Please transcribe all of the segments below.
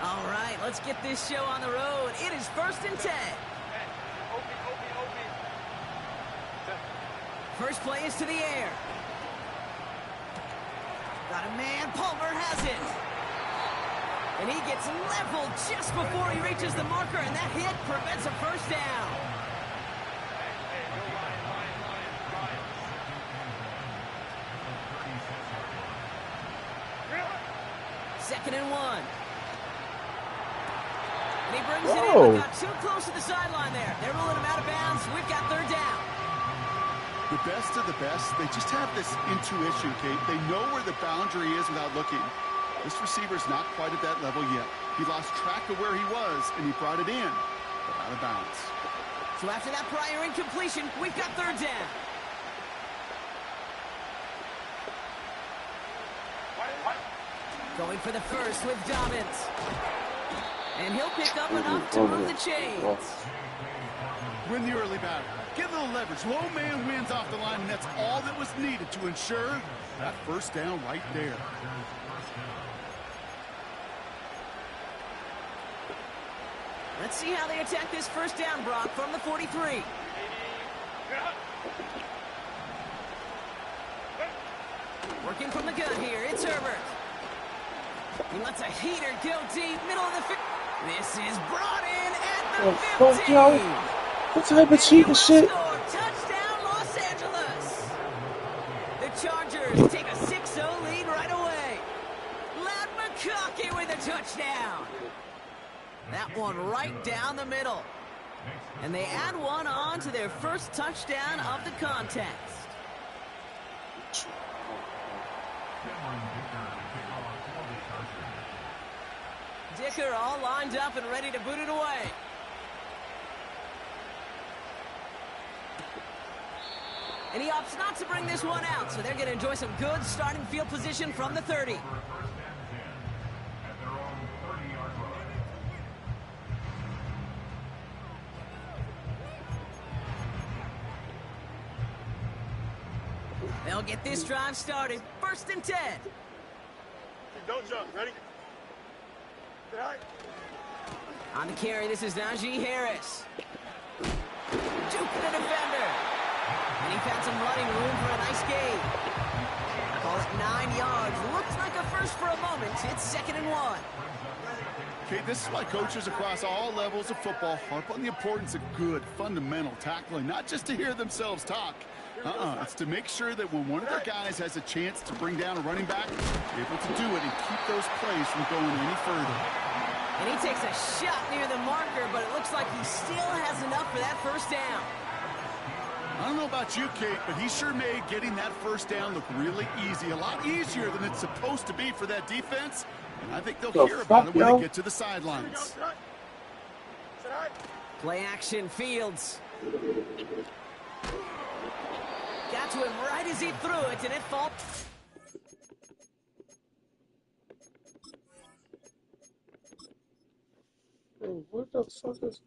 All right, let's get this show on the road. It is 1st and 10. First play is to the air. Got a man. Palmer has it. And he gets leveled just before he reaches the marker, and that hit prevents a first down. Second and 1. And he brings it in, but got too close to the sideline there. They're rolling him out of bounds. We've got 3rd down. The best of the best, they just have this intuition, Kate. They know where the boundary is without looking. This receiver's not quite at that level yet. He lost track of where he was, and he brought it in, but out of bounds. So after that prior incompletion, we've got 3rd down. Going for the first with Dobbins. And he'll pick up enough to move the chains. Win the early battle. Get a little leverage. Low man wins off the line, and that's all that was needed to ensure that first down right there. Let's see how they attack this first down, Brock, from the 43. Working from the gun here, it's Herbert. He lets a heater go deep, middle of the field. This is brought in at the 15. What type of cheating shit? Touchdown, Los Angeles. The Chargers take a 6-0 lead right away. Ladd McConkey with a touchdown. That one right down the middle. And they add one on to their first touchdown of the contest. Dicker all lined up and ready to boot it away. And he opts not to bring this one out, so they're going to enjoy some good starting field position from the 30. They'll get this drive started. 1st and 10. Don't jump. Ready? On the carry, this is Najee Harris. Juke the defender. And he found some running room for a nice gain. Call it 9 yards. Looks like a first for a moment. It's 2nd and 1. Okay, this is why coaches across all levels of football harp on the importance of good, fundamental tackling, not just to hear themselves talk. It's to make sure that when one of their guys has a chance to bring down a running back, they're able to do it and keep those plays from going any further. And he takes a shot near the marker, but it looks like he still has enough for that first down. I don't know about you, Kate, but he sure made getting that first down look really easy. A lot easier than it's supposed to be for that defense. And I think they'll hear about it when they get to the sidelines. Play action, Fields. Got to him right as he threw it, and it falls. What the fuck is...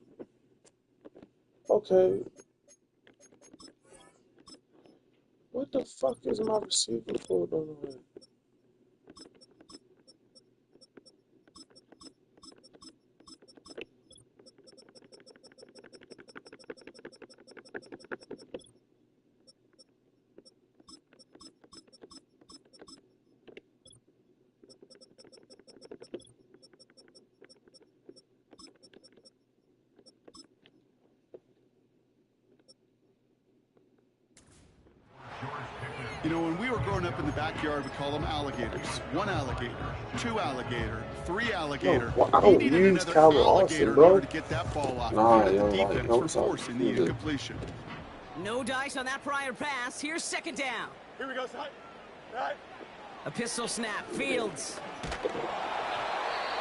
Okay. What the fuck is my receiver pulled over here? You know, when we were growing up in the backyard, we call them alligators. 1 alligator, 2 alligator, 3 alligator. No, I don't use Calvin Austin, bro. To get that ball off. Nah, the yo, defense like, for forcing the incompletion. No dice on that prior pass. Here's 2nd down. Here we go, side. Right. A pistol snap. Fields.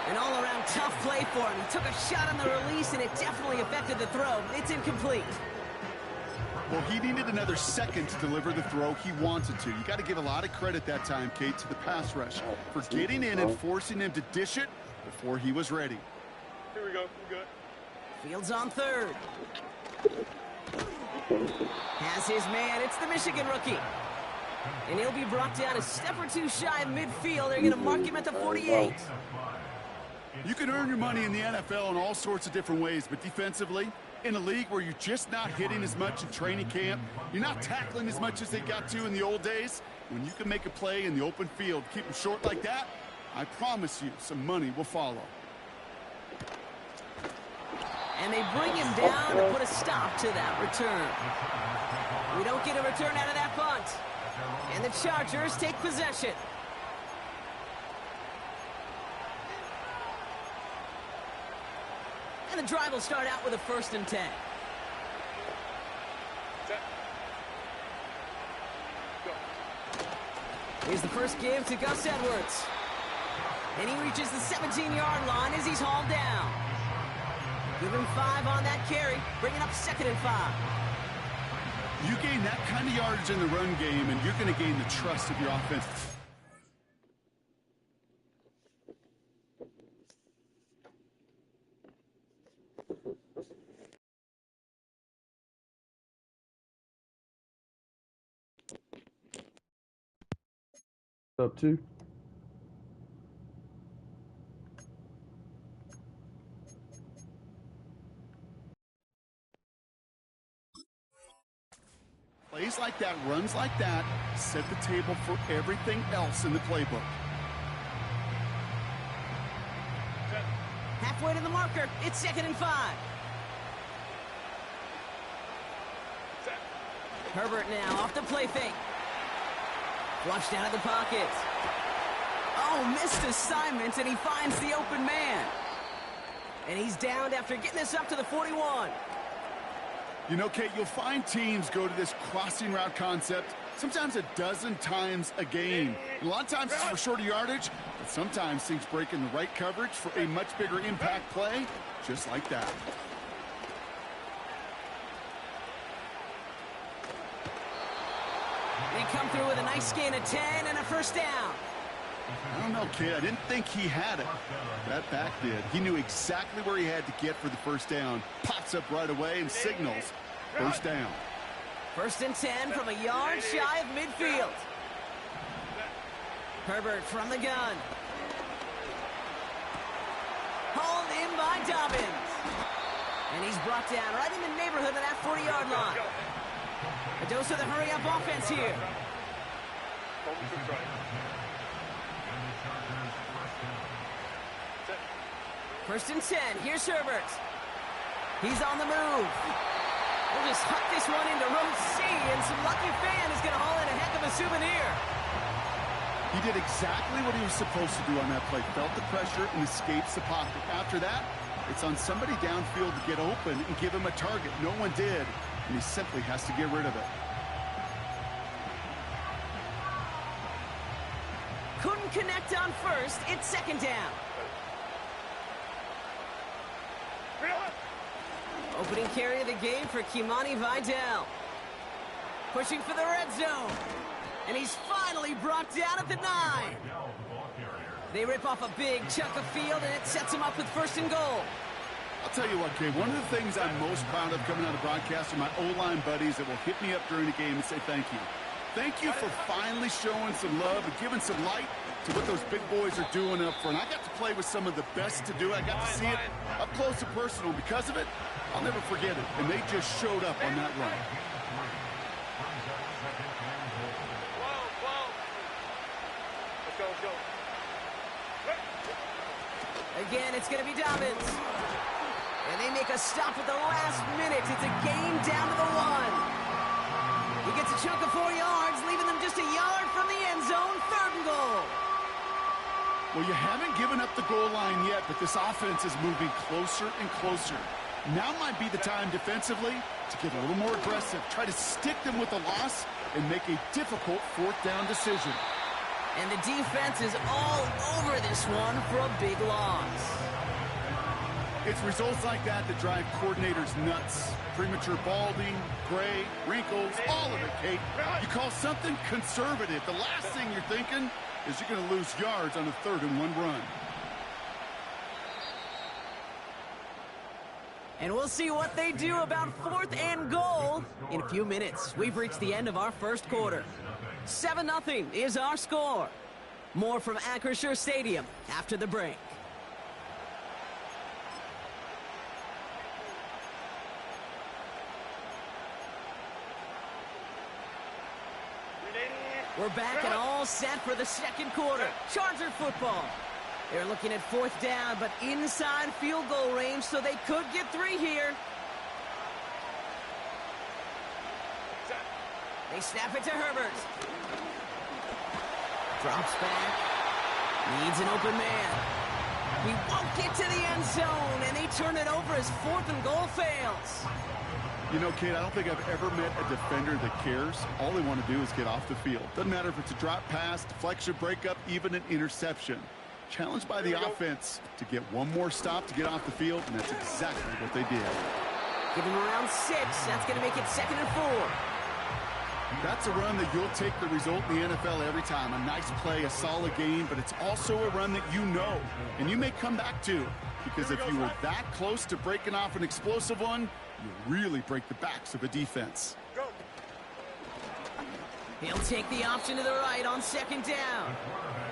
An all-around tough play for him. He took a shot on the release, and it definitely affected the throw. It's incomplete. Well, he needed another second to deliver the throw he wanted to. You got to give a lot of credit that time, Kate, to the pass rush for getting in and forcing him to dish it before he was ready. Here we go. We're good. Fields on 3rd. Has his man. It's the Michigan rookie. And he'll be brought down a step or two shy of midfield. They're going to mark him at the 48. You can earn your money in the NFL in all sorts of different ways, but defensively, in a league where you're just not hitting as much in training camp, you're not tackling as much as they got to in the old days, when you can make a play in the open field, keep them short like that, I promise you some money will follow. And they bring him down to put a stop to that return. We don't get a return out of that punt. And the Chargers take possession. And the drive will start out with a 1st and 10. Here's the first give to Gus Edwards. And he reaches the 17-yard line as he's hauled down. Give him 5 on that carry, bringing up 2nd and 5. You gain that kind of yardage in the run game, and you're going to gain the trust of your offense. Up to. Plays like that, runs like that, set the table for everything else in the playbook. Halfway to the marker, it's 2nd and 5. Herbert now off the play fake. Flushed out of the pocket. Oh, missed assignment, and he finds the open man. And he's downed after getting this up to the 41. You know, Kate, you'll find teams go to this crossing route concept sometimes a dozen times a game. And a lot of times it's for shorter yardage, but sometimes things break in the right coverage for a much bigger impact play, just like that. They come through with a nice gain of 10 and a 1st down. I don't know, kid. I didn't think he had it. That back did. He knew exactly where he had to get for the 1st down. Pops up right away and signals 1st down. 1st and 10 from a yard shy of midfield. Herbert from the gun. Hauled in by Dobbins. And he's brought down right in the neighborhood of that 40-yard line. A dose of the hurry-up offense here. 1st and 10. Here's Herbert. He's on the move. We'll just huck this one into row C, and some lucky fan is going to haul in a heck of a souvenir. He did exactly what he was supposed to do on that play. Felt the pressure and escapes the pocket. After that, it's on somebody downfield to get open and give him a target. No one did, and he simply has to get rid of it. Couldn't connect on 1st. It's 2nd down. Opening carry of the game for Kimani Vidal. Pushing for the red zone. And he's finally brought down at the 9. They rip off a big chunk of field, and it sets him up with 1st and goal. I'll tell you what, Kay, one of the things I'm most proud of coming out of broadcast are my O-line buddies that will hit me up during the game and say thank you. Thank you for finally showing some love and giving some light to what those big boys are doing up front. I got to play with some of the best to do it. I got to see it up close and personal. Because of it, I'll never forget it. And they just showed up on that run. Let's go. Again, it's going to be Dobbins. And they make a stop at the last minute. It's a game down to the 1. He gets a chunk of 4 yards, leaving them just a yard from the end zone. 3rd and goal. Well, you haven't given up the goal line yet, but this offense is moving closer and closer. Now might be the time defensively to get a little more aggressive. Try to stick them with a loss and make a difficult 4th down decision. And the defense is all over this one for a big loss. It's results like that that drive coordinators nuts. Premature balding, gray, wrinkles, all of it, Kate. You call something conservative. The last thing you're thinking is you're going to lose yards on a 3rd and 1 run. And we'll see what they do about 4th and goal in a few minutes. We've reached the end of our 1st quarter. 7-0 is our score. More from Acrisure Stadium after the break. We're back and all set for the second quarter. Charger football. They're looking at fourth down, but inside field goal range, so they could get 3 here. They snap it to Herbert. Drops back. Needs an open man. We won't get to the end zone, and they turn it over as 4th and goal fails. You know, Kate, I don't think I've ever met a defender that cares. All they want to do is get off the field. Doesn't matter if it's a drop pass, deflection, breakup, even an interception. Challenged by the offense to get one more stop to get off the field, and that's exactly what they did. Give him around 6. That's going to make it 2nd and 4. That's a run that you'll take the result in the NFL every time. A nice play, a solid game, but it's also a run that you know, and you may come back to. Because if you were that close to breaking off an explosive one, you really break the backs of a defense. Go. He'll take the option to the right on 2nd down.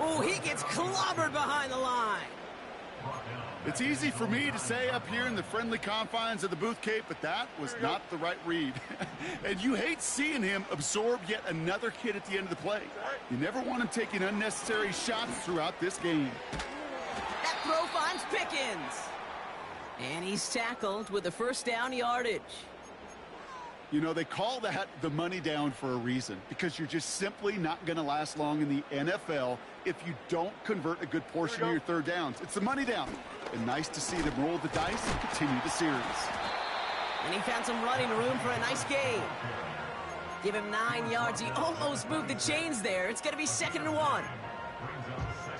Oh, he gets clobbered behind the line. It's easy for me to say up here in the friendly confines of the booth, Kate, but that was not the right read. And you hate seeing him absorb yet another hit at the end of the play. You never want him taking unnecessary shots throughout this game. That throw finds Pickens. And he's tackled with a 1st down yardage. You know, they call that the money down for a reason, because you're just simply not going to last long in the NFL if you don't convert a good portion of your 3rd downs. It's the money down. And nice to see them roll the dice and continue the series. And he found some running room for a nice gain. Give him 9 yards. He almost moved the chains there. It's going to be 2nd and 1.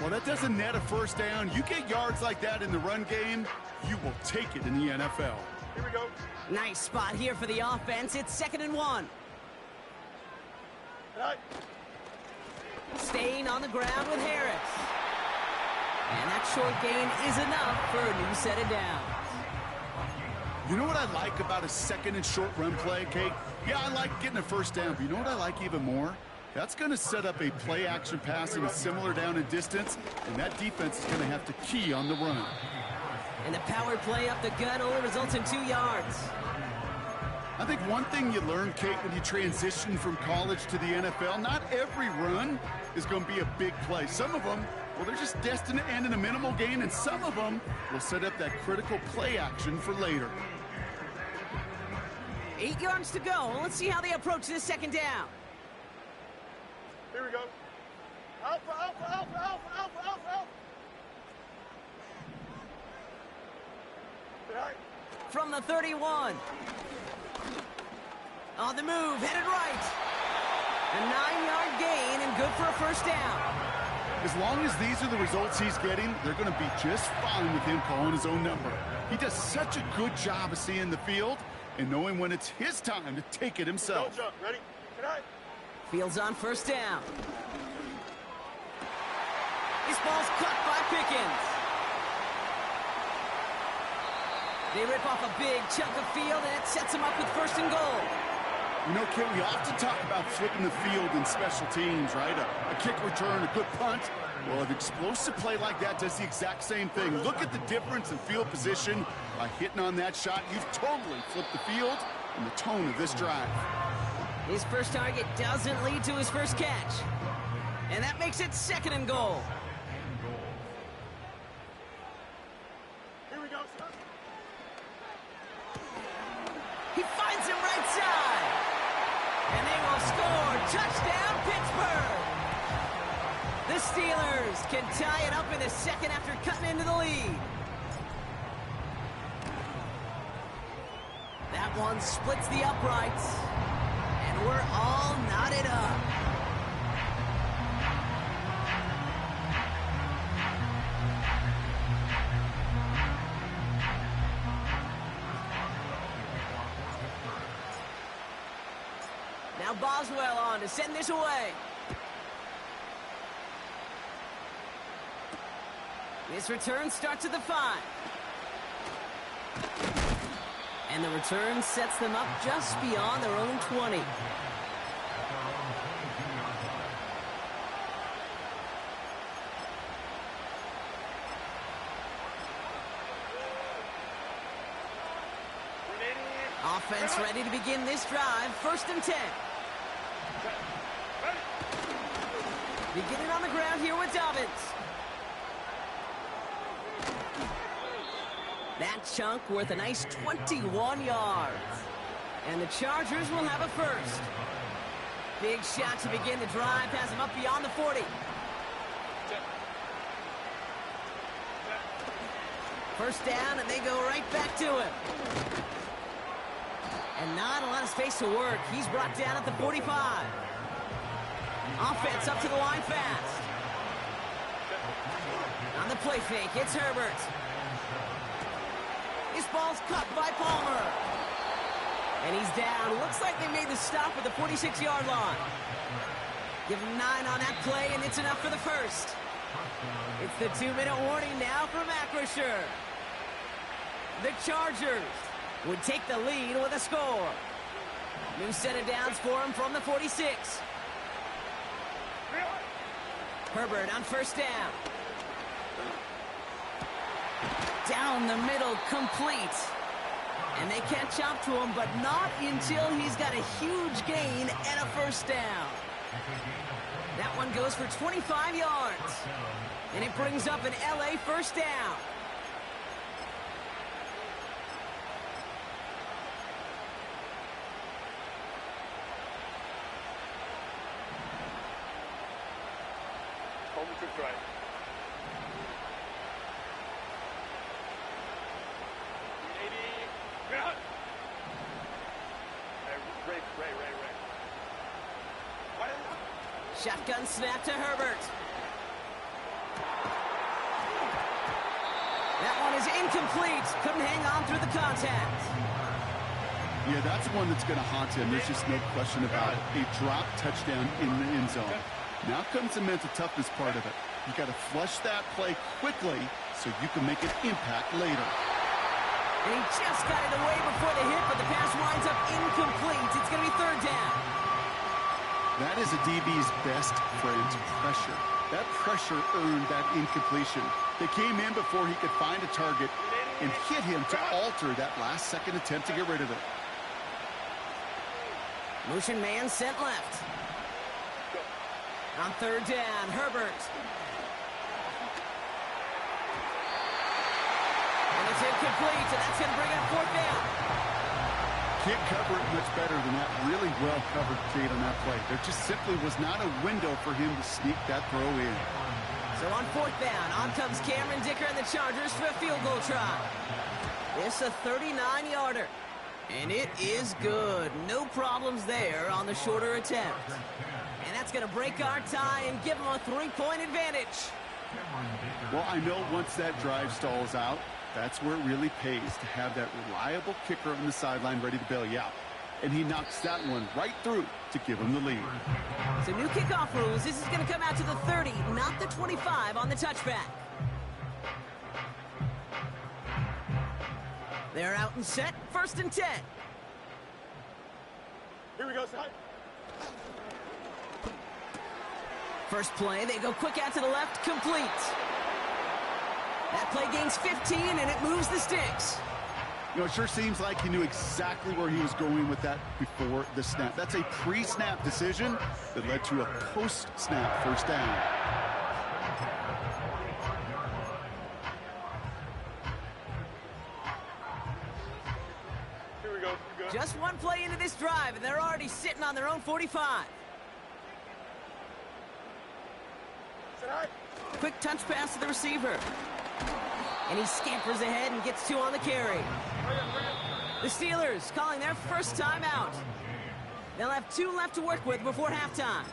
Well, that doesn't net a 1st down. You get yards like that in the run game, you will take it in the NFL. Here we go. Nice spot here for the offense. It's 2nd and 1. Right. Staying on the ground with Harris. And that short gain is enough for a new set of downs. You know what I like about a 2nd and short run play, Kate? Yeah, I like getting a 1st down, but you know what I like even more? That's going to set up a play-action pass in a similar down and distance, and that defense is going to have to key on the run. And the power play up the gut only results in 2 yards. I think one thing you learn, Kate, when you transition from college to the NFL, not every run is going to be a big play. Some of them, well, they're just destined to end in a minimal gain, and some of them will set up that critical play action for later. 8 yards to go. Let's see how they approach this 2nd down. Here we go. Alpha, alpha, alpha, alpha, alpha, alpha, alpha. Right. From the 31. On the move, headed right. A 9-yard gain and good for a 1st down. As long as these are the results he's getting, they're going to be just fine with him calling his own number. He does such a good job of seeing the field and knowing when it's his time to take it himself. Don't jump. Ready? Right. Fields on 1st down. This ball's cut by Pickens. They rip off a big chunk of field, and it sets them up with 1st and goal. You know, Kit, we often talk about flipping the field in special teams, right? A kick return, a good punt. Well, an explosive play like that does the exact same thing. Look at the difference in field position. By hitting on that shot, you've totally flipped the field and the tone of this drive. His first target doesn't lead to his first catch. And that makes it 2nd and goal. Here we go, son. He finds him right side. And they will score. Touchdown, Pittsburgh. The Steelers can tie it up in the 2nd after cutting into the lead. That one splits the uprights. And we're all knotted up. Now Boswell on to send this away. This return starts at the 5. And the return sets them up just beyond their own 20. Offense ready to begin this drive. 1st and 10. Beginning on the ground here with Dobbins. That chunk worth a nice 21 yards. And the Chargers will have a first. Big shot to begin the drive. Pass him up beyond the 40. First down, and they go right back to him. And not a lot of space to work. He's brought down at the 45. Offense up to the line fast. On the play fake, it's Herbert. This ball's cut by Palmer. And he's down. Looks like they made the stop at the 46-yard line. Give him 9 on that play, and it's enough for the first. It's the 2-minute warning now from Acrisure. The Chargers would take the lead with a score. New set of downs for him from the 46. Herbert on first down. Down the middle, complete. And they catch up to him, but not until he's got a huge gain and a first down. That one goes for 25 yards. And it brings up an LA first down. Home to drive. Ray. Shotgun snap to Herbert. That one is incomplete. Couldn't hang on through the contact. Yeah, that's one that's going to haunt him. There's just no question about it. A drop touchdown in the end zone. Now comes the mental toughness part of it. You got to flush that play quickly so you can make an impact later. And he just got it away before the hit, but the pass winds up incomplete. It's going to be third down. That is a DB's best friend, pressure. That pressure earned that incompletion. They came in before he could find a target and hit him to alter that last-second attempt to get rid of it. Motion man sent left. On third down, Herbert. And it's incomplete, and that's going to bring up fourth down. Can't cover it much better than that. Really well covered, Kate, on that play. There just simply was not a window for him to sneak that throw in. So on fourth down, on comes Cameron Dicker and the Chargers for a field goal try. It's a 39-yarder. And it is good. No problems there on the shorter attempt. And that's going to break our tie and give them a 3-point advantage. Well, I know once that drive stalls out, that's where it really pays to have that reliable kicker on the sideline ready to bail you out. And he knocks that one right through to give him the lead. So new kickoff rules. This is going to come out to the 30, not the 25 on the touchback. They're out and set. First and 10. Here we go, side. First play, they go quick out to the left, complete. That play gains 15, and it moves the sticks. You know, it sure seems like he knew exactly where he was going with that before the snap. That's a pre-snap decision that led to a post-snap first down. Here we go. Just one play into this drive, and they're already sitting on their own 45. Quick touch pass to the receiver. And he scampers ahead and gets 2 on the carry. The Steelers calling their first timeout. They'll have 2 left to work with before halftime.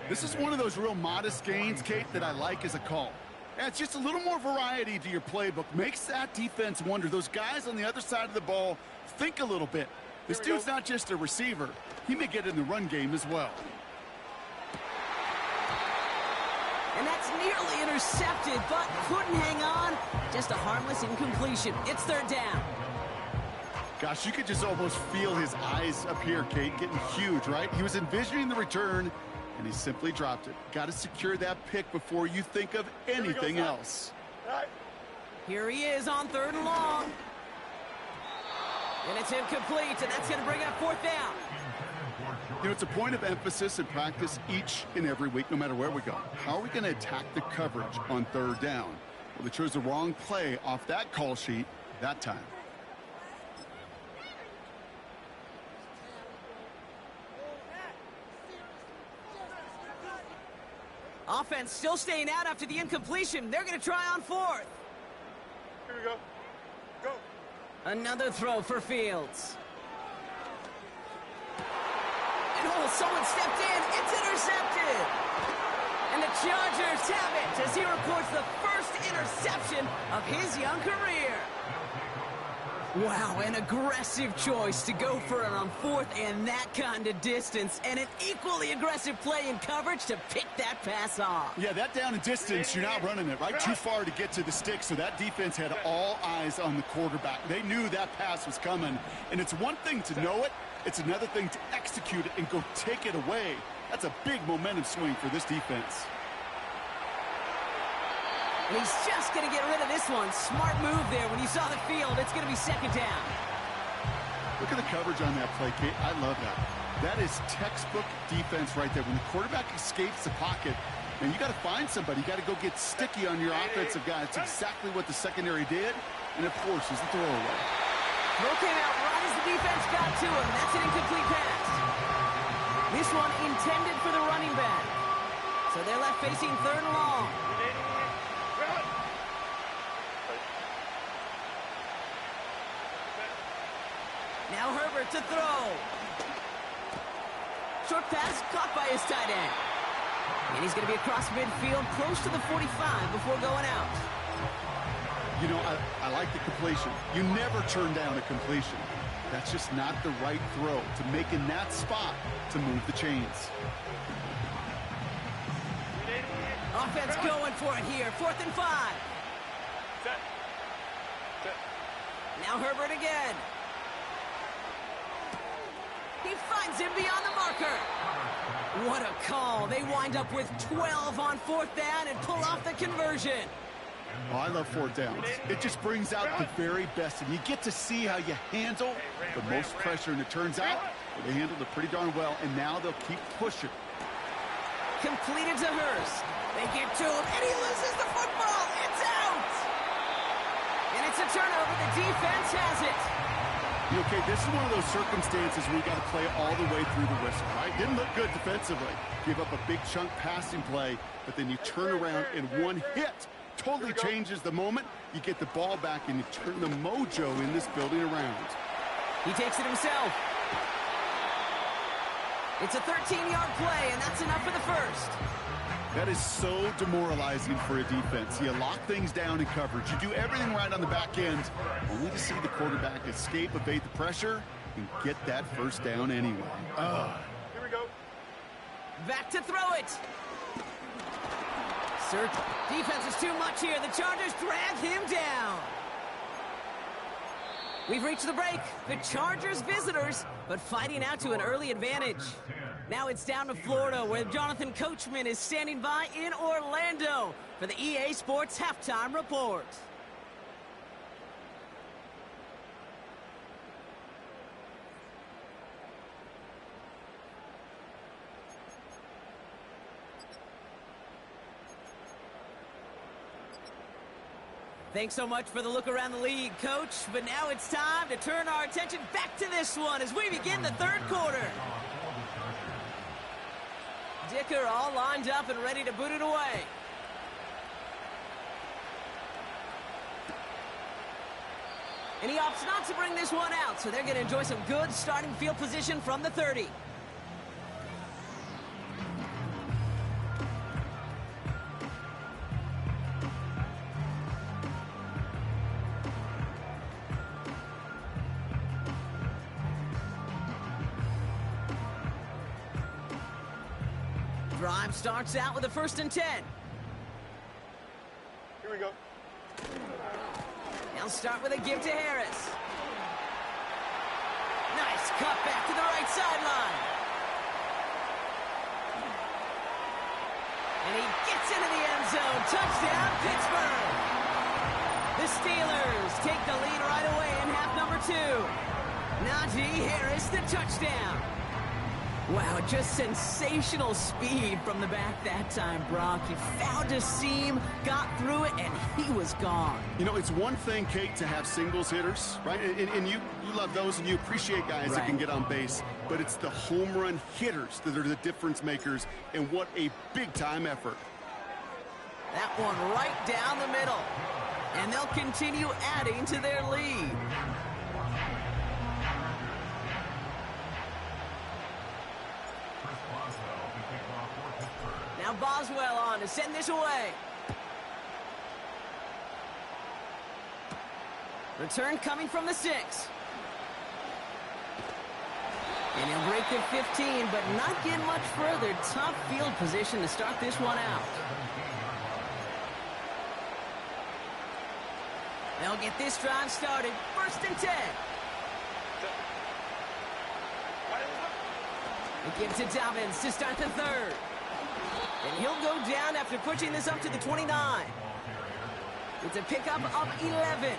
This is one of those real modest gains, Kate, that I like as a call. And it's just a little more variety to your playbook. Makes that defense wonder. Those guys on the other side of the ball think a little bit. This dude's not just a receiver. He may get in the run game as well. And that's nearly intercepted, but couldn't hang on. Just a harmless incompletion. It's third down. Gosh, you could just almost feel his eyes up here, Kate, getting huge, right? He was envisioning the return, and he simply dropped it. Got to secure that pick before you think of anything else. Here he is on third and long. And it's incomplete, and that's going to bring up fourth down. You know, it's a point of emphasis in practice each and every week, no matter where we go. How are we going to attack the coverage on third down? Well, they chose the wrong play off that call sheet that time. Offense still staying out after the incompletion. They're going to try on fourth. Here we go. Go. Another throw for Fields. And oh, someone stepped in. It's intercepted. And the Chargers have it as he records the first interception of his young career. Wow, an aggressive choice to go for it on fourth and that kind of distance, and an equally aggressive play in coverage to pick that pass off. Yeah, that down and distance, you're not running it, right? Too far to get to the stick, so that defense had all eyes on the quarterback. They knew that pass was coming, and it's one thing to know it, it's another thing to execute it and go take it away. That's a big momentum swing for this defense. And he's just going to get rid of this one. Smart move there when you saw the field. It's going to be second down. Look at the coverage on that play, Kate. I love that. That is textbook defense right there. When the quarterback escapes the pocket, and you got to find somebody. You got to go get sticky on your offensive guy. It's exactly what the secondary did, and it forces the throwaway. Throw came out right as the defense got to him. That's an incomplete pass. This one intended for the running back. So they're left facing third and long. Now Herbert to throw. Short pass caught by his tight end. And he's going to be across midfield, close to the 45 before going out. You know, I like the completion. You never turn down a completion. That's just not the right throw to make in that spot to move the chains. Offense going for it here. 4th and 5. Set. Now Herbert again. He finds him beyond the marker. What a call. They wind up with 12 on 4th down and pull off the conversion. Oh, I love 4th downs. It just brings out the very best, and you get to see how you handle the most pressure, and it turns out they handled it pretty darn well, and now they'll keep pushing. Completed to Hurst. They get to him, and he loses the football. It's out. And it's a turnover. The defense has it. Okay, this is one of those circumstances where you got to play all the way through the whistle, right? Didn't look good defensively. Give up a big chunk passing play, but then you turn around and one hit totally changes the moment. You get the ball back and you turn the mojo in this building around. He takes it himself. It's a 13-yard play, and that's enough for the first. That is so demoralizing for a defense. You lock things down in coverage. You do everything right on the back end, only to see the quarterback escape, evade the pressure, and get that first down anyway. Here we go. Back to throw it. Sir, defense is too much here. The Chargers drag him down. We've reached the break. The Chargers visitors, but fighting out to an early advantage. Now it's down to Florida, where Jonathan Coachman is standing by in Orlando for the EA Sports Halftime Report. Thanks so muck for the look around the league, Coach. But now it's time to turn our attention back to this one as we begin the third quarter. Dicker all lined up and ready to boot it away. And he opts not to bring this one out, so they're going to enjoy some good starting field position from the 30. Drive starts out with a 1st and 10. Here we go. They'll start with a give to Harris. Nice cut back to the right sideline. And he gets into the end zone. Touchdown, Pittsburgh. The Steelers take the lead right away in half number 2. Najee Harris, the touchdown. Wow, just sensational speed from the back that time, Brock. He found a seam, got through it, and he was gone. You know, it's one thing, Kate, to have singles hitters, right? And you love those and you appreciate guys that can get on base. But it's the home run hitters that are the difference makers, and what a big-time effort. That one right down the middle. And they'll continue adding to their lead. Now Boswell on to send this away. Return coming from the 6. And he'll break the 15, but not get much further. Tough field position to start this one out. They'll get this drive started. 1st and 10. They give it to Dobbins to start the 3rd. And he'll go down after pushing this up to the 29. It's a pickup of 11.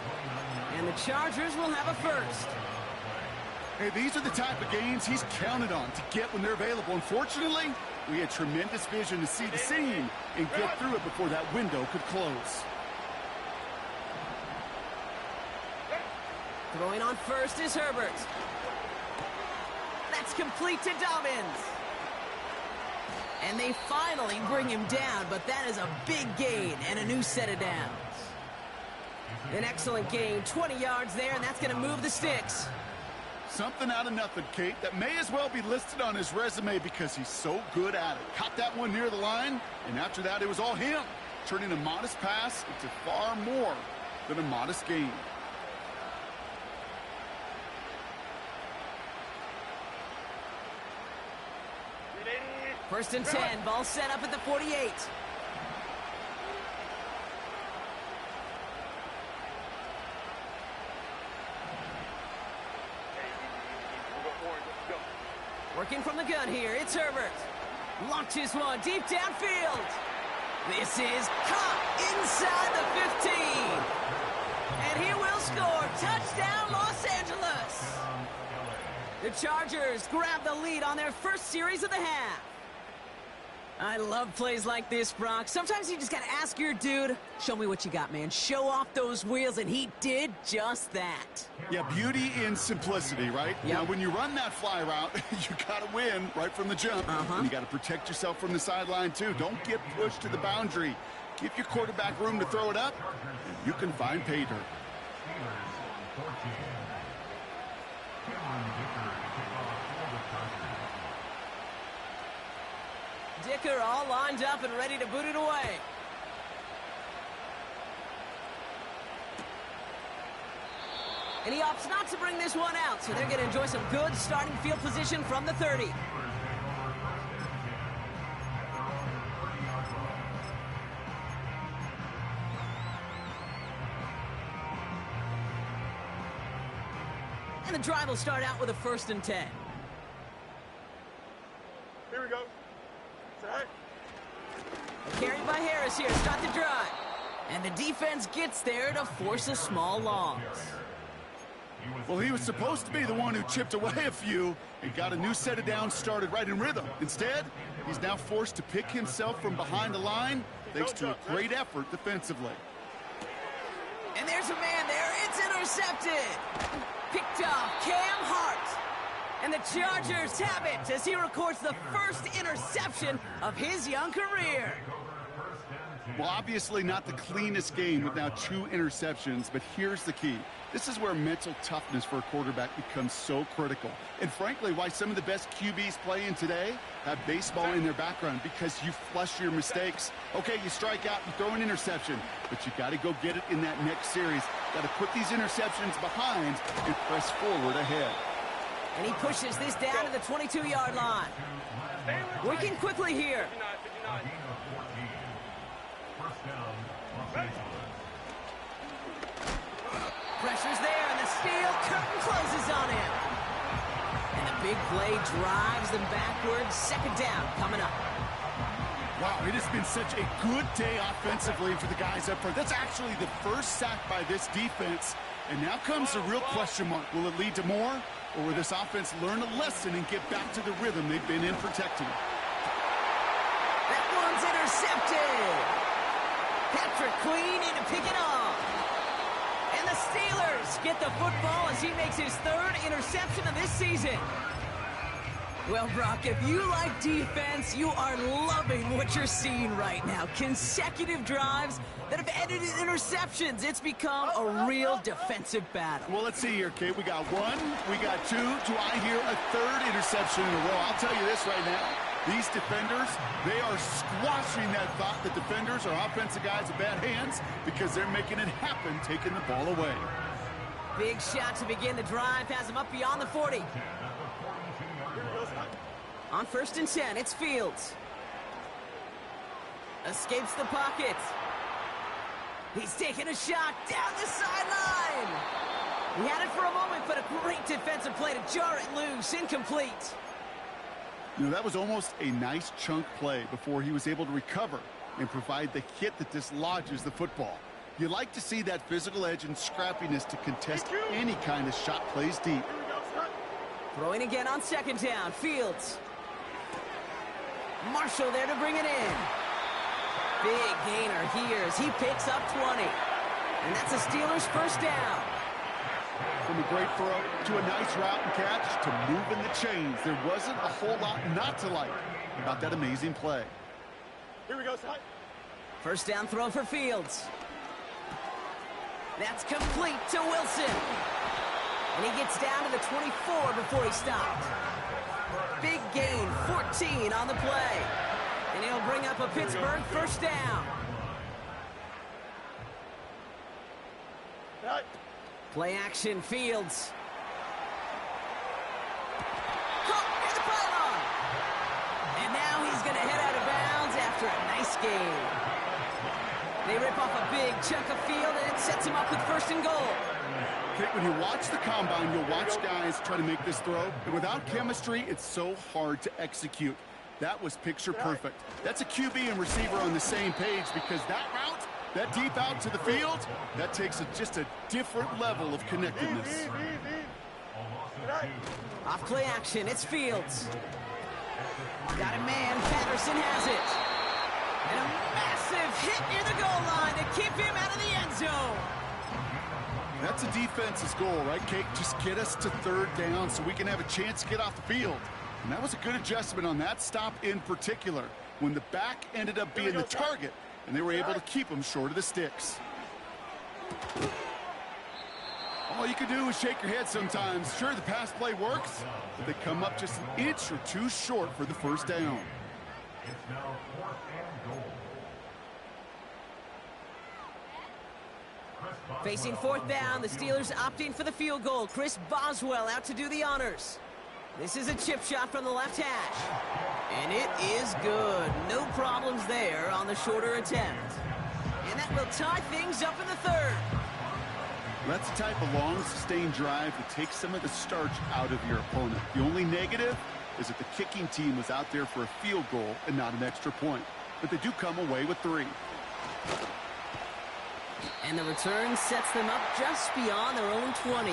And the Chargers will have a 1st. Hey, these are the type of games he's counted on to get when they're available. Unfortunately, we had tremendous vision to see the seam and get through it before that window could close. Throwing on 1st is Herbert. That's complete to Dobbins. And they finally bring him down, but that is a big gain and a new set of downs. An excellent gain, 20 yards there, and that's going to move the sticks. Something out of nothing, Kate, that may as well be listed on his resume because he's so good at it. Caught that one near the line, and after that it was all him, turning a modest pass into far more than a modest gain. First and 10, ball set up at the 48. Working from the gun here, it's Herbert. Launches one deep downfield. This is caught inside the 15. And he will score. Touchdown, Los Angeles. The Chargers grab the lead on their first series of the half. I love plays like this, Brock. Sometimes you just got to ask your dude, show me what you got, man. Show off those wheels, and he did just that. Yeah, beauty in simplicity, right? Yep. Now, when you run that fly route, you got to win right from the jump. And you got to protect yourself from the sideline, too. Don't get pushed to the boundary. Give your quarterback room to throw it up, and you can find pay dirt. Dicker all lined up and ready to boot it away. And he opts not to bring this one out, so they're going to enjoy some good starting field position from the 30. And the drive will start out with a 1st and 10. Here we go. Carried by Harris here to start the drive. And the defense gets there to force a small loss. Well, he was supposed to be the one who chipped away a few and got a new set of downs started right in rhythm. Instead, he's now forced to pick himself from behind the line thanks to a great effort defensively. And there's a man there. It's intercepted. Picked off Cam Hart. And the Chargers have it as he records the first interception of his young career. Well, obviously not the cleanest game with now 2 interceptions, but here's the key. This is where mental toughness for a quarterback becomes so critical. And frankly, why some of the best QBs playing today have baseball in their background, because you flush your mistakes. Okay, you strike out, you throw an interception, but you got to go get it in that next series. Got to put these interceptions behind and press forward ahead. And he pushes this down to the 22-yard line. Working quickly here. Pressure's there, and the steel curtain closes on him. And the big play drives them backwards. 2nd down coming up. Wow, it has been such a good day offensively for the guys up front. That's actually the first sack by this defense And now comes the real question mark. Will it lead to more? Or will this offense learn a lesson and get back to the rhythm they've been in protecting? That one's intercepted. Patrick Queen in to pick it off. And the Steelers get the football as he makes his third interception of this season. Well, Brock, if you like defense, you are loving what you're seeing right now. Consecutive drives that have ended in interceptions. It's become a real defensive battle. Well, let's see here, Kate. We got one, we got two. Do I hear a third interception in a row? I'll tell you this right now. These defenders, they are squashing that thought that defenders are offensive guys with bad hands because they're making it happen, taking the ball away. Big shot to begin the drive, has him up beyond the 40. On 1st and 10, it's Fields. Escapes the pocket. He's taking a shot down the sideline. He had it for a moment, but a great defensive play to jar it loose. Incomplete. You know, that was almost a nice chunk play before he was able to recover and provide the hit that dislodges the football. You like to see that physical edge and scrappiness to contest any kind of shot plays deep. Throwing again on 2nd down. Fields. Marshall there to bring it in. Big gainer here as he picks up 20. And that's a Steelers first down. From a great throw to a nice route and catch to moving the chains. There wasn't a whole lot not to like about that amazing play. Here we go, Scott. First down throw for Fields. That's complete to Wilson. And he gets down to the 24 before he stopped. Big gain, 14 on the play. And he'll bring up a Pittsburgh first down. Play action, Fields. Caught near the pylon. And now he's going to head out of bounds after a nice gain. They rip off a big chunk of field, and it sets him up with 1st and goal. Okay, when you watch the combine, you'll watch guys try to make this throw. And without chemistry, it's so hard to execute. That was picture perfect. That's a QB and receiver on the same page because that route, that deep out to the field, that takes just a different level of connectedness. Off play action, it's Fields. Got a man, Patterson has it. And a massive hit near the goal line to keep him out of the end zone. That's a defense's goal, right, Kate? Just get us to 3rd down so we can have a chance to get off the field. And that was a good adjustment on that stop in particular, when the back ended up being the target, and they were able to keep him short of the sticks. All you can do is shake your head sometimes. Sure, the pass play works, but they come up just an inch or two short for the first down. It's now 4th and goal. Facing 4th down, the Steelers opting for the field goal. Chris Boswell out to do the honors. This is a chip shot from the left hash. And it is good. No problems there on the shorter attempt. And that will tie things up in the 3rd. That's the type of long, sustained drive that takes some of the starch out of your opponent. The only negative is that the kicking team was out there for a field goal and not an extra point. But they do come away with 3. And the return sets them up just beyond their own 20.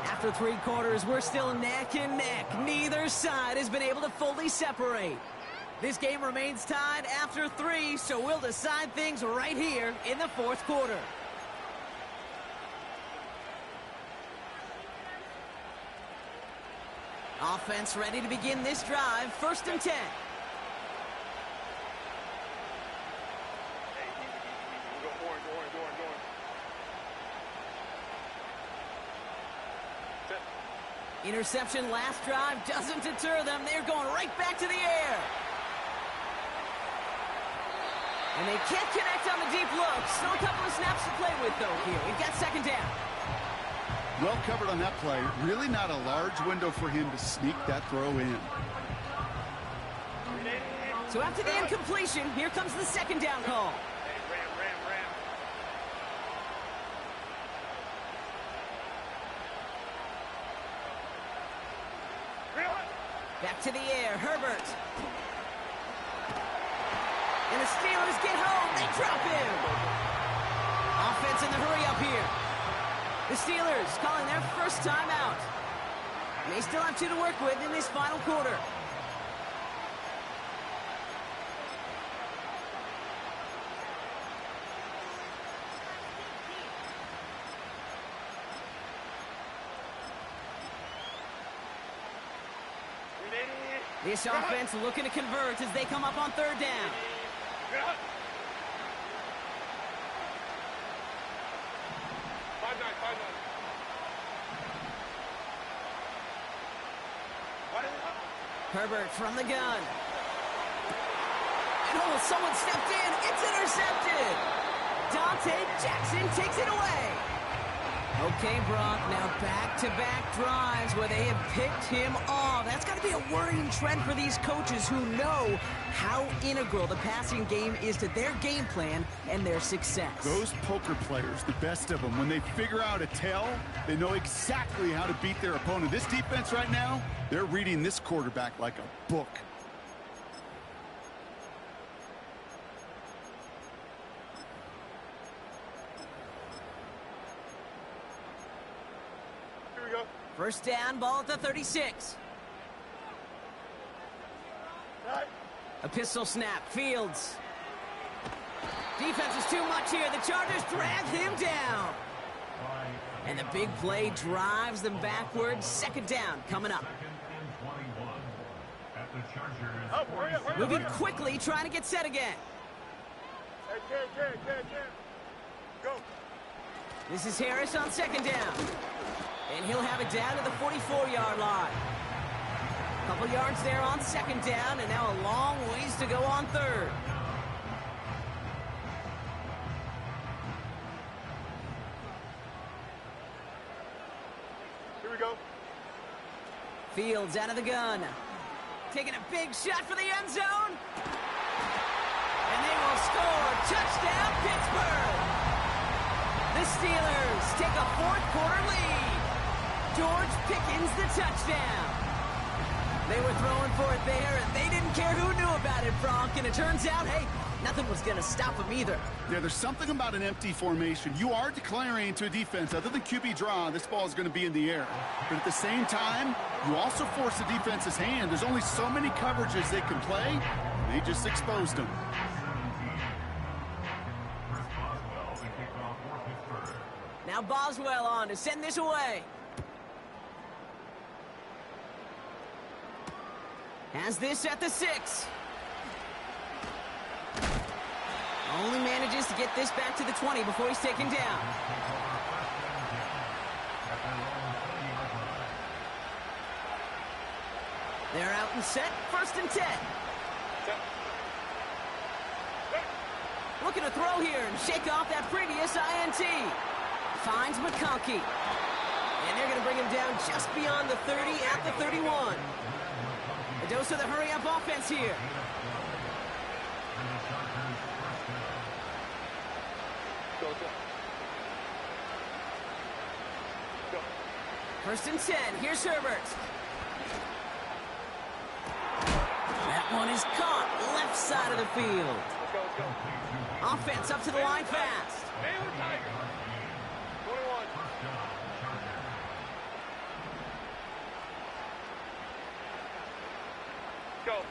After 3 quarters, we're still neck and neck. Neither side has been able to fully separate. This game remains tied after 3, so we'll decide things right here in the 4th quarter. Offense ready to begin this drive. 1st and 10. Interception last drive doesn't deter them. They're going right back to the air. And they can't connect on the deep look. Still a couple of snaps to play with, though, here. We've got 2nd down. Well covered on that play. Really not a large window for him to sneak that throw in. So after the incompletion, here comes the 2nd down call. Back to the air, Herbert. And the Steelers get home. They drop him. Offense in the hurry up here. The Steelers calling their first timeout. They still have 2 to work with in this final quarter. This offense looking to convert as they come up on 3rd down. 5-9. Herbert from the gun. Oh, someone stepped in. It's intercepted. Dante Jackson takes it away. Okay, Brock, now back-to-back drives where they have picked him off. That's got to be a worrying trend for these coaches who know how integral the passing game is to their game plan and their success. Those poker players, the best of them, when they figure out a tell, they know exactly how to beat their opponent. This defense right now, they're reading this quarterback like a book. First down, ball at the 36. A pistol snap, Fields. Defense is too much here. The Chargers drag him down. And the big play drives them backwards. 2nd down coming up. Moving quickly, trying to get set again. Go. This is Harris on 2nd down. And he'll have it down to the 44-yard line. Couple yards there on 2nd down, and now a long ways to go on 3rd. Here we go. Fields out of the gun. Taking a big shot for the end zone. And they will score. Touchdown, Pittsburgh. The Steelers take a 4th quarter lead. George Pickens the touchdown. They were throwing for it there, and they didn't care who knew about it, Brock. And it turns out, hey, nothing was going to stop them either. Yeah, there's something about an empty formation. You are declaring to a defense, other than QB draw, this ball is going to be in the air. But at the same time, you also force the defense's hand. There's only so many coverages they can play. They just exposed them. Now Boswell on to send this away. Has this at the 6. Only manages to get this back to the 20 before he's taken down. They're out and set. 1st and 10. Looking to throw here and shake off that previous INT. Finds McConkey. And they're going to bring him down just beyond the 30 at the 31. A dose of the hurry-up offense here. Go. 1st and 10. Here's Herbert. That one is caught left side of the field. Let's go. Offense up to the line fast. Baylor Tigers. 21. Go.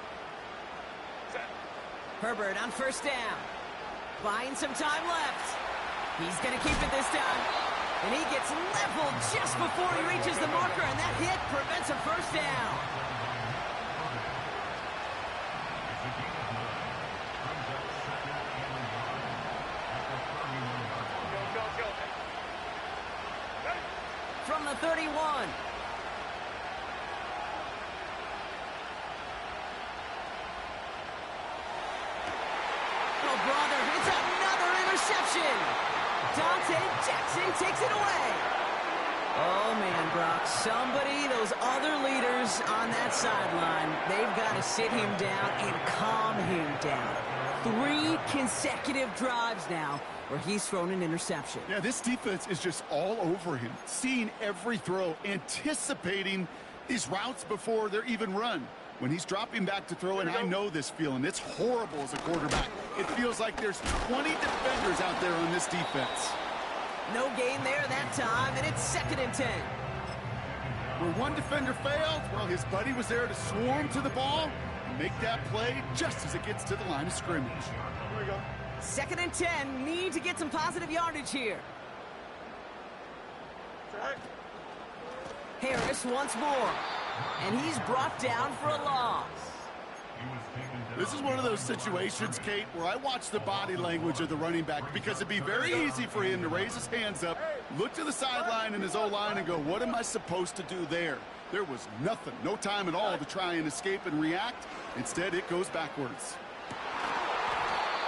Set. Herbert on 1st down. Buying some time left. He's going to keep it this time. And he gets leveled just before he reaches the marker, and that hit prevents a 1st down. Go. From the 31. Oh, brother, it's another interception. Dante Jackson takes it away. Oh, man, Brock, somebody, those other leaders on that sideline, they've got to sit him down and calm him down. 3 consecutive drives now where he's thrown an interception. Yeah, this defense is just all over him, seeing every throw, anticipating these routes before they're even run. When he's dropping back to throw, and I know this feeling, it's horrible as a quarterback. It feels like there's 20 defenders out there on this defense. No gain there that time, and it's 2nd and 10. Where one defender failed, well, his buddy was there to swarm to the ball and make that play just as it gets to the line of scrimmage. Here we go. 2nd and 10, need to get some positive yardage here. Set. Harris once more, and he's brought down for a loss. This is one of those situations, Kate, where I watch the body language of the running back because it'd be very easy for him to raise his hands up, look to the sideline in his O-line and go, what am I supposed to do there? There was nothing, no time at all to try and escape and react. Instead, it goes backwards.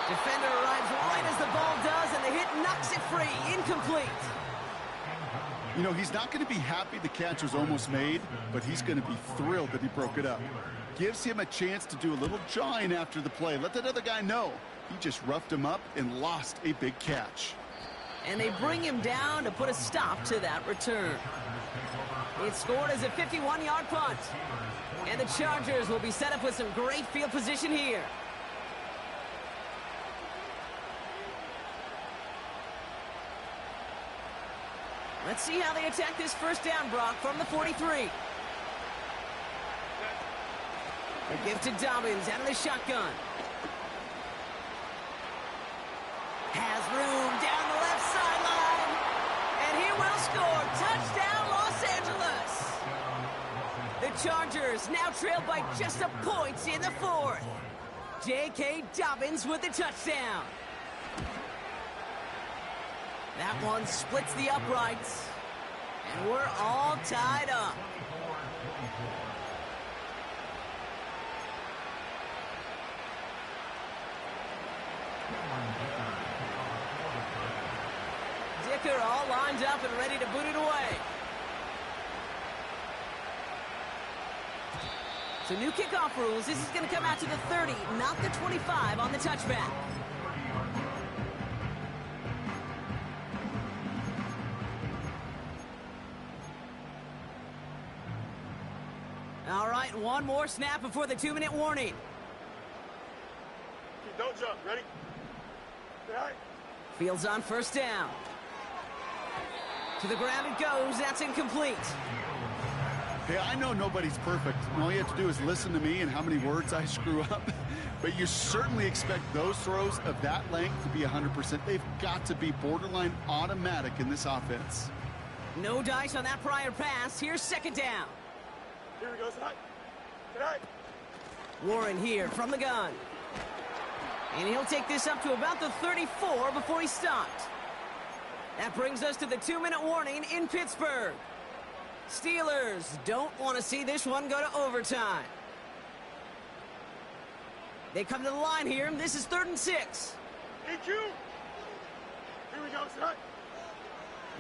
Defender arrives right as the ball does, and the hit knocks it free. Incomplete. You know, he's not going to be happy the catch was almost made, but he's going to be thrilled that he broke it up. Gives him a chance to do a little jawing after the play. Let that other guy know he just roughed him up and lost a big catch. And they bring him down to put a stop to that return. It's scored as a 51-yard punt. And the Chargers will be set up with some great field position here. Let's see how they attack this first down, Brock, from the 43. A give to Dobbins out of the shotgun. Has room down the left sideline. And he will score. Touchdown, Los Angeles. The Chargers now trail by just a point in the 4th. J.K. Dobbins with the touchdown. That one splits the uprights. And we're all tied up. Dicker all lined up and ready to boot it away. So new kickoff rules. This is going to come out to the 30, not the 25 on the touchback. All right, one more snap before the 2-minute warning. Don't jump. Ready? Right. Fields on first down. To the ground it goes. That's incomplete. Hey, I know nobody's perfect. All you have to do is listen to me and how many words I screw up. But you certainly expect those throws of that length to be 100%. They've got to be borderline automatic in this offense. No dice on that prior pass. Here's 2nd down. Here we go. Tonight. Tonight. Warren here from the gun. And he'll take this up to about the 34 before he's stopped. That brings us to the 2-minute warning in Pittsburgh. Steelers don't want to see this one go to overtime. They come to the line here. This is 3rd and 6. EQ. Here we go. Tonight.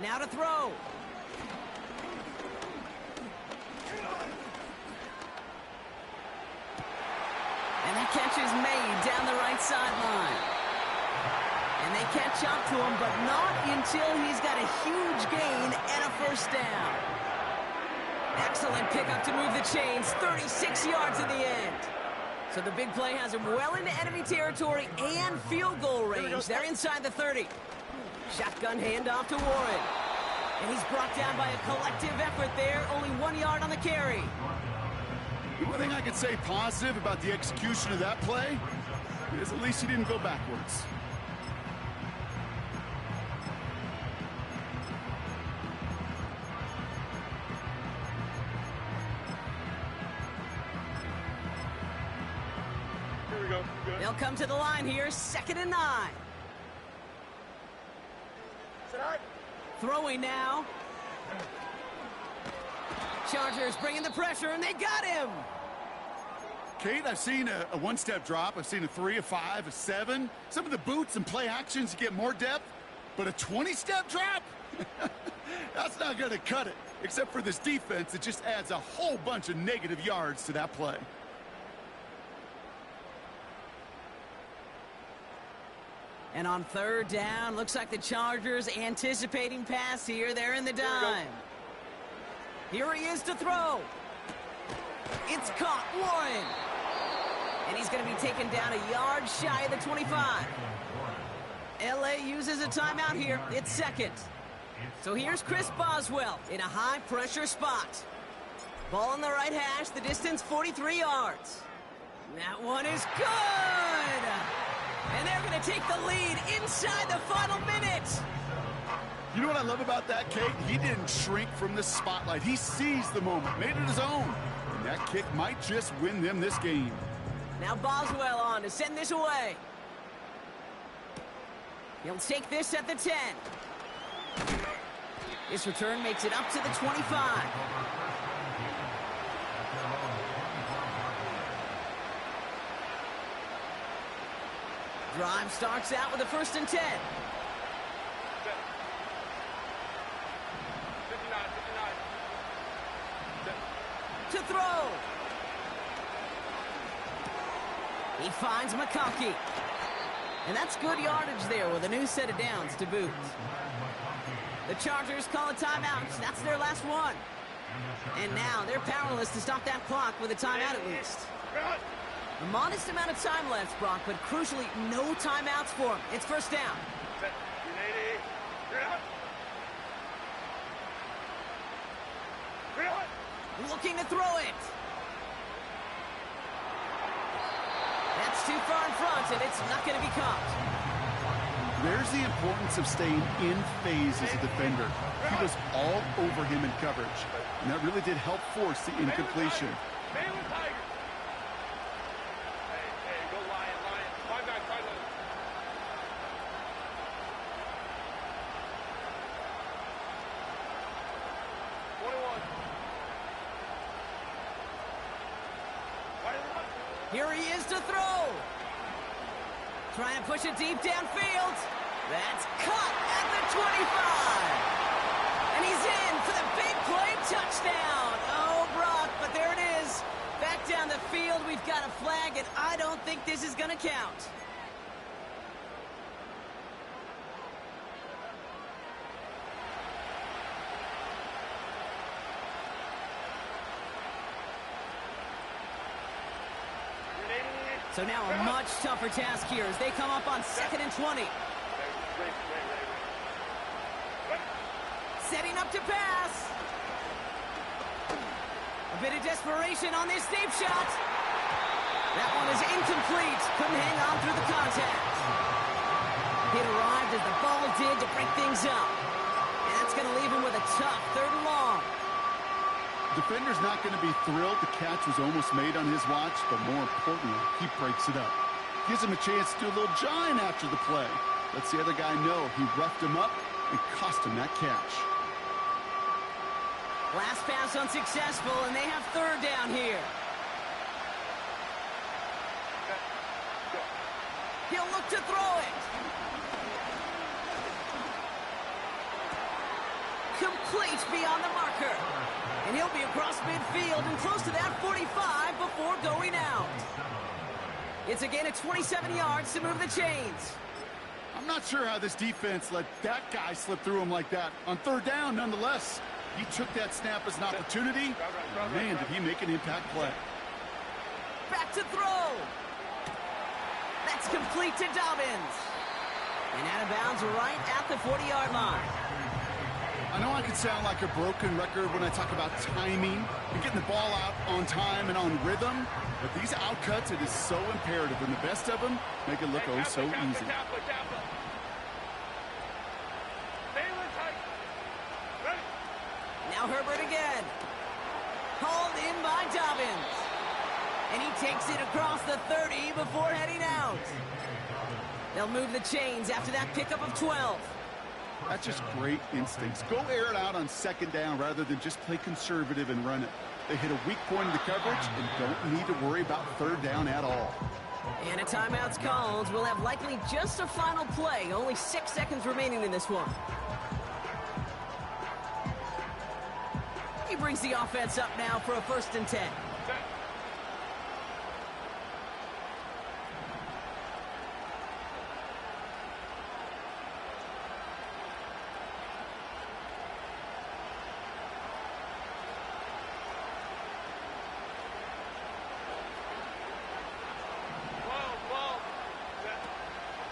Now to throw. And that catch is made down the right sideline. And they catch up to him, but not until he's got a huge gain and a first down. Excellent pickup to move the chains. 36 yards in the end. So the big play has him well into enemy territory and field goal range. They're inside the 30. Shotgun handoff to Warren. And he's brought down by a collective effort there. Only 1 yard on the carry. The one thing I could say positive about the execution of that play is at least he didn't go backwards. Here we go. Good. They'll come to the line here. 2nd and 9. Tonight. Throwing now. Chargers bringing the pressure, and they got him. Kate, I've seen a one-step drop. I've seen a 3, a 5, a 7. Some of the boots and play actions get more depth, but a 20-step drop? That's not going to cut it, except for this defense that just adds a whole bunch of negative yards to that play. And on 3rd down, looks like the Chargers anticipating pass here. They're in the dime. Here he is to throw. It's caught. Warren. And he's going to be taken down a yard shy of the 25. LA uses a timeout here. It's 2nd. So here's Chris Boswell in a high-pressure spot. Ball on the right hash, the distance 43 yards. That one is good! And they're going to take the lead inside the final minute. You know what I love about that, Kate? He didn't shrink from the spotlight. He seized the moment, made it his own. And that kick might just win them this game. Now Boswell on to send this away. He'll take this at the 10. This return makes it up to the 25. Drive starts out with a 1st and 10. 59. To throw. He finds McConkey. And that's good yardage there with a new set of downs to boot. The Chargers call a timeout. That's their last one. And now they're powerless to stop that clock with a timeout at least. A modest amount of time left, Brock, but crucially, no timeouts for him. It's 1st down. Looking to throw it. That's too far in front, and it's not going to be caught. There's the importance of staying in phase as a defender. He was all over him in coverage, and that really did help force the incompletion. Here he is to throw. Trying to push it deep downfield. That's caught at the 25. And he's in for the big play touchdown. Oh, Brock, but there it is. Back down the field, we've got a flag, and I don't think this is going to count. So now a much tougher task here as they come up on 2nd and 20. Setting up to pass. A bit of desperation on this deep shot. That one is incomplete. Couldn't hang on through the contact. It arrived as the ball did to break things up. And that's going to leave him with a tough 3rd and long. Defender's not going to be thrilled the catch was almost made on his watch, but more importantly, he breaks it up. Gives him a chance to do a little jawing after the play. Lets the other guy know he roughed him up and cost him that catch. Last pass unsuccessful, and they have 3rd down here. He'll look to throw it. Complete beyond the marker. And he'll be across midfield and close to that 45 before going out. It's a gain of 27 yards to move the chains. I'm not sure how this defense let that guy slip through him like that. On 3rd down, nonetheless, he took that snap as an opportunity. Man, did he make an impact play. Back to throw. That's complete to Dobbins. And out of bounds right at the 40-yard line. I know I can sound like a broken record when I talk about timing and getting the ball out on time and on rhythm, but these outcuts, it is so imperative, and the best of them make it look oh so easy. Now Herbert again. Hauled in by Dobbins. And he takes it across the 30 before heading out. They'll move the chains after that pickup of 12. That's just great instincts. Go air it out on 2nd down rather than just play conservative and run it. They hit a weak point in the coverage and don't need to worry about 3rd down at all. And a timeout's called. We'll have likely just a final play. Only 6 seconds remaining in this one. He brings the offense up now for a 1st and 10.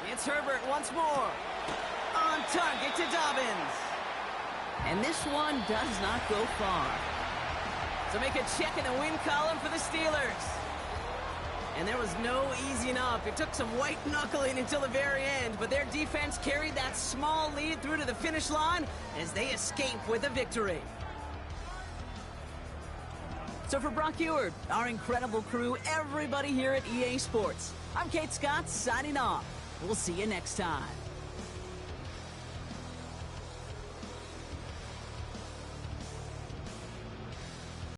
It's Herbert once more. On target to Dobbins. And this one does not go far. So make a check in the win column for the Steelers. And there was no easing up. It took some white knuckling until the very end, but their defense carried that small lead through to the finish line as they escape with a victory. So for Brock Eward, our incredible crew, everybody here at EA Sports, I'm Kate Scott signing off. We'll see you next time.